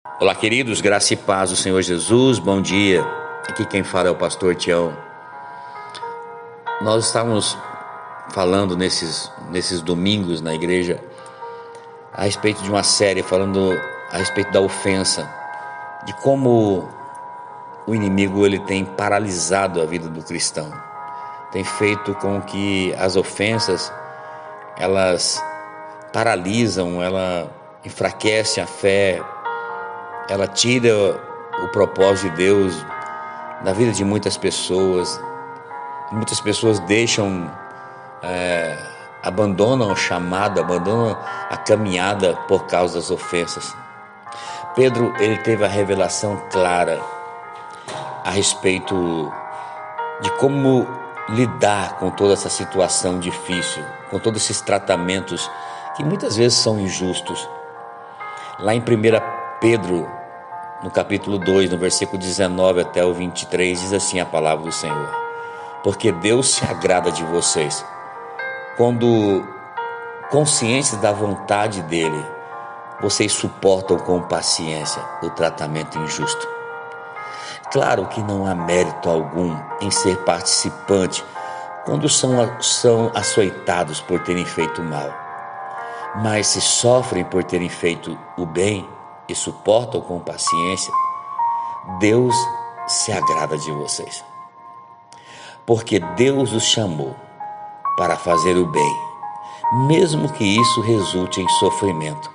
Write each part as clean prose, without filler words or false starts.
Olá, queridos, graça e paz do Senhor Jesus, bom dia. Aqui quem fala é o pastor Tião. Nós estávamos falando nesses domingos na igreja a respeito de uma série falando a respeito da ofensa, de como o inimigo ele tem paralisado a vida do cristão, tem feito com que as ofensas elas paralisam, ela enfraquece a fé, ela tira o propósito de Deus na vida de muitas pessoas. Muitas pessoas abandonam o chamado, abandonam a caminhada por causa das ofensas. Pedro, ele teve a revelação clara a respeito de como lidar com toda essa situação difícil, com todos esses tratamentos que muitas vezes são injustos. Lá em 1 Pedro, no capítulo 2, no versículo 19 até o 23, diz assim a palavra do Senhor: porque Deus se agrada de vocês, quando conscientes da vontade dEle, vocês suportam com paciência o tratamento injusto. Claro que não há mérito algum em ser participante quando são açoitados por terem feito mal, mas se sofrem por terem feito o bem e suportam com paciência, Deus se agrada de vocês. Porque Deus os chamou para fazer o bem, mesmo que isso resulte em sofrimento,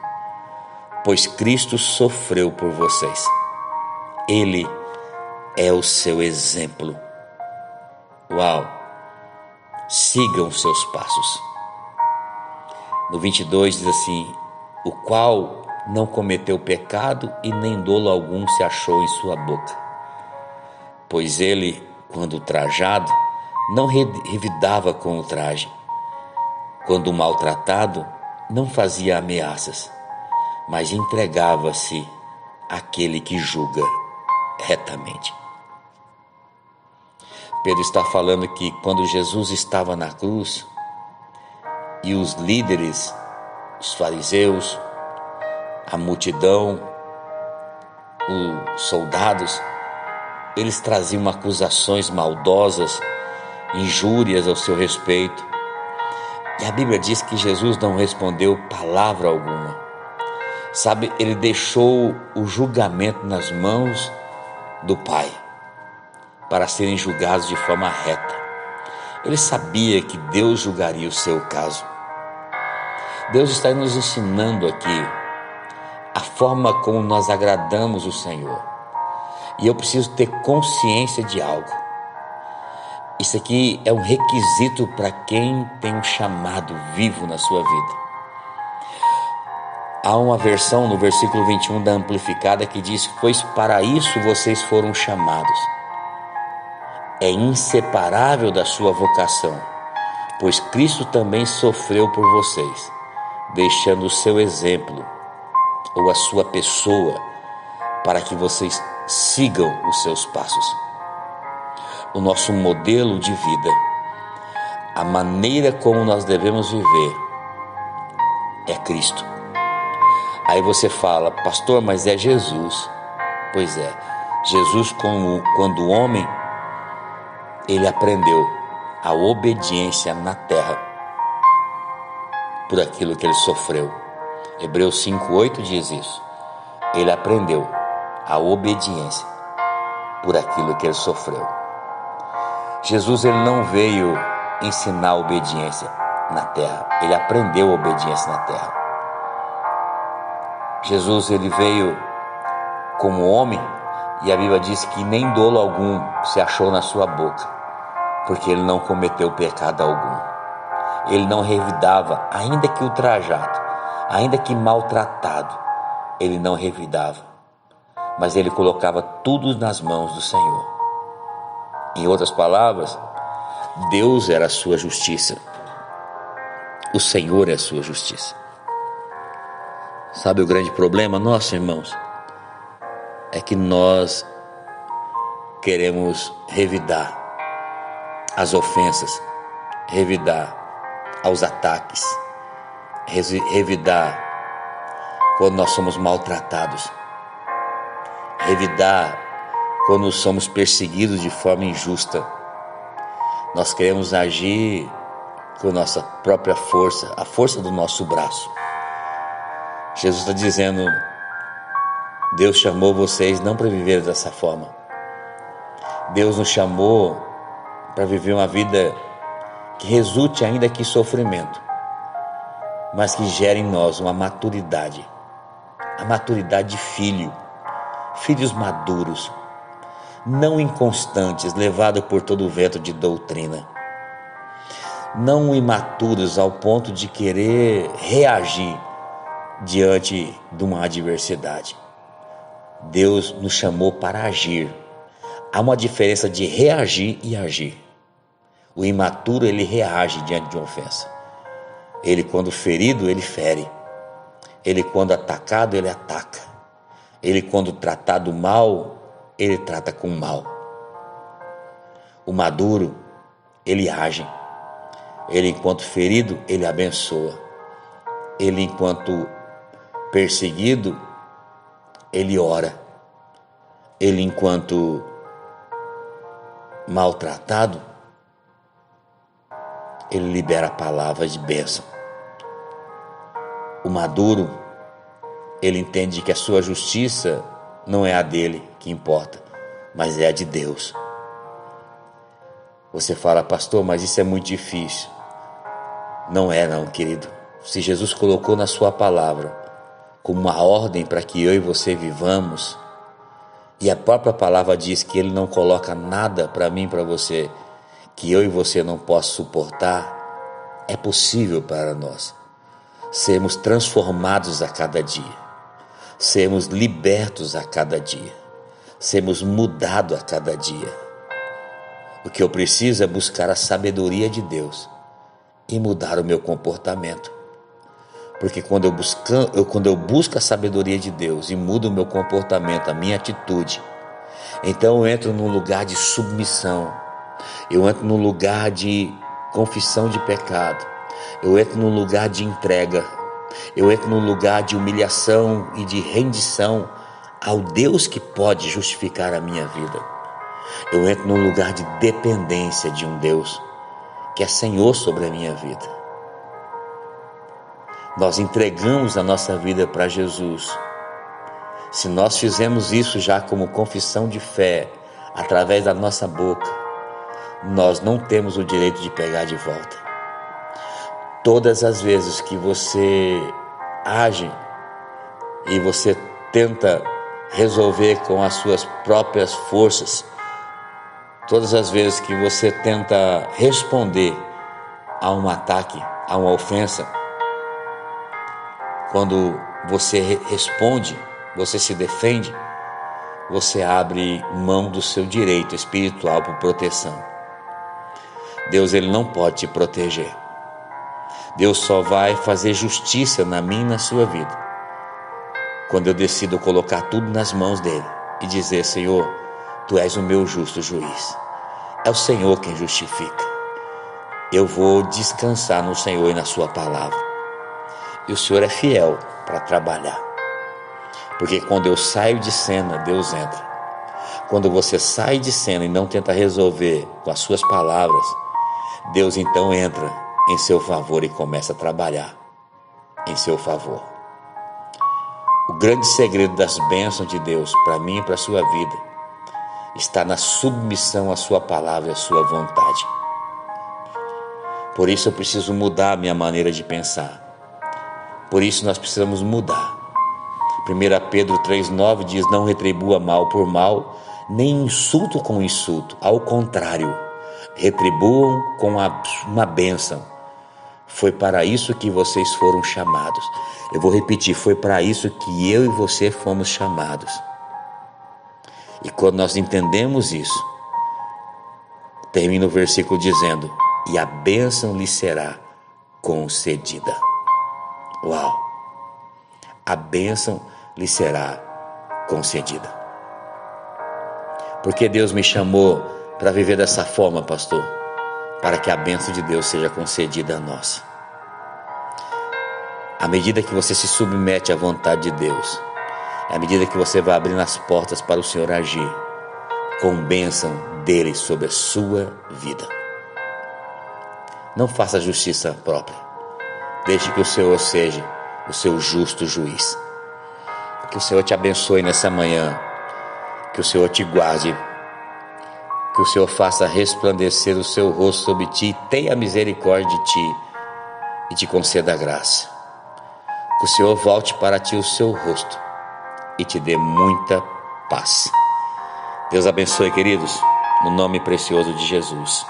pois Cristo sofreu por vocês. Ele é o seu exemplo. Uau! Sigam seus passos. No 22 diz assim: o qual não cometeu pecado e nem dolo algum se achou em sua boca. Pois ele, quando trajado, não revidava com o traje. Quando maltratado, não fazia ameaças, mas entregava-se àquele que julga retamente. Pedro está falando que quando Jesus estava na cruz e os líderes, os fariseus, a multidão, os soldados, eles traziam acusações maldosas, injúrias ao seu respeito. E a Bíblia diz que Jesus não respondeu palavra alguma. Sabe, ele deixou o julgamento nas mãos do Pai, para serem julgados de forma reta. Ele sabia que Deus julgaria o seu caso. Deus está nos ensinando aqui a forma como nós agradamos o Senhor. E eu preciso ter consciência de algo. Isso aqui é um requisito para quem tem um chamado vivo na sua vida. Há uma versão no versículo 21 da Amplificada que diz: pois para isso vocês foram chamados. É inseparável da sua vocação, pois Cristo também sofreu por vocês, deixando o seu exemplo ou a sua pessoa para que vocês sigam os seus passos. O nosso modelo de vida, a maneira como nós devemos viver é Cristo. Aí você fala: pastor, mas é Jesus. Pois é, Jesus quando homem, ele aprendeu a obediência na terra por aquilo que ele sofreu. Hebreus 5:8 diz isso. Ele aprendeu a obediência por aquilo que ele sofreu. Jesus, ele não veio ensinar obediência na terra, ele aprendeu obediência na terra. Jesus, ele veio como homem e a Bíblia diz que nem dolo algum se achou na sua boca, porque ele não cometeu pecado algum. Ele não revidava, ainda que ultrajado, ainda que maltratado, ele não revidava, mas ele colocava tudo nas mãos do Senhor. Em outras palavras, Deus era a sua justiça, o Senhor é a sua justiça. Sabe o grande problema nosso, irmãos? É que nós queremos revidar as ofensas, revidar aos ataques, revidar quando nós somos maltratados. revidar quando somos perseguidos de forma injusta. Nós queremos agir com nossa própria força, a força do nosso braço. Jesus está dizendo: Deus chamou vocês não para viver dessa forma. Deus nos chamou para viver uma vida que resulte ainda que sofrimento, mas que gere em nós uma maturidade, a maturidade de filhos maduros, não inconstantes, levados por todo o vento de doutrina, não imaturos ao ponto de querer reagir diante de uma adversidade. Deus nos chamou para agir. Há uma diferença de reagir e agir. O imaturo, ele reage diante de uma ofensa. Ele, quando ferido, ele fere. Ele, quando atacado, ele ataca. Ele, quando tratado mal, ele trata com mal. O maduro, ele age. Ele, enquanto ferido, ele abençoa. Ele, enquanto perseguido, ele ora. Ele, enquanto maltratado, ele libera palavras de bênção. O maduro, ele entende que a sua justiça não é a dele que importa, mas é a de Deus. Você fala: pastor, mas isso é muito difícil. Não é não, querido. Se Jesus colocou na sua palavra como uma ordem para que eu e você vivamos, e a própria palavra diz que Ele não coloca nada para mim e para você que eu e você não possa suportar, é possível para nós sermos transformados a cada dia, sermos libertos a cada dia, sermos mudados a cada dia. O que eu preciso é buscar a sabedoria de Deus e mudar o meu comportamento. Porque quando eu busco a sabedoria de Deus e mudo o meu comportamento, a minha atitude, então eu entro num lugar de submissão, eu entro num lugar de confissão de pecado, eu entro num lugar de entrega, eu entro num lugar de humilhação e de rendição ao Deus que pode justificar a minha vida. Eu entro num lugar de dependência de um Deus que é Senhor sobre a minha vida. Nós entregamos a nossa vida para Jesus. Se nós fizemos isso já como confissão de fé, através da nossa boca, nós não temos o direito de pegar de volta. Todas as vezes que você age e você tenta resolver com as suas próprias forças, todas as vezes que você tenta responder a um ataque, a uma ofensa, quando você responde, você se defende, você abre mão do seu direito espiritual por proteção. Deus, ele não pode te proteger. Deus só vai fazer justiça na minha e na sua vida quando eu decido colocar tudo nas mãos dele e dizer: Senhor, tu és o meu justo juiz. É o Senhor quem justifica. Eu vou descansar no Senhor e na sua palavra. E o Senhor é fiel para trabalhar. Porque quando eu saio de cena, Deus entra. Quando você sai de cena e não tenta resolver com as suas palavras, Deus então entra em seu favor e começa a trabalhar em seu favor. O grande segredo das bênçãos de Deus para mim e para a sua vida está na submissão à sua palavra e à sua vontade. Por isso eu preciso mudar a minha maneira de pensar. Por isso nós precisamos mudar. 1 Pedro 3,9 diz: não retribua mal por mal, nem insulto com insulto. Ao contrário, retribuam com uma bênção. Foi para isso que vocês foram chamados. Eu vou repetir: foi para isso que eu e você fomos chamados. E quando nós entendemos isso, termina o versículo dizendo: e a bênção lhe será concedida. Uau! A bênção lhe será concedida. Porque Deus me chamou para viver dessa forma, pastor? Para que a bênção de Deus seja concedida a nós. À medida que você se submete à vontade de Deus, à medida que você vai abrindo as portas para o Senhor agir, com bênção dele sobre a sua vida. Não faça justiça própria. Deixe que o Senhor seja o seu justo juiz. Que o Senhor te abençoe nessa manhã. Que o Senhor te guarde. Que o Senhor faça resplandecer o seu rosto sobre ti, tenha misericórdia de ti e te conceda a graça. Que o Senhor volte para ti o seu rosto e te dê muita paz. Deus abençoe, queridos, no nome precioso de Jesus.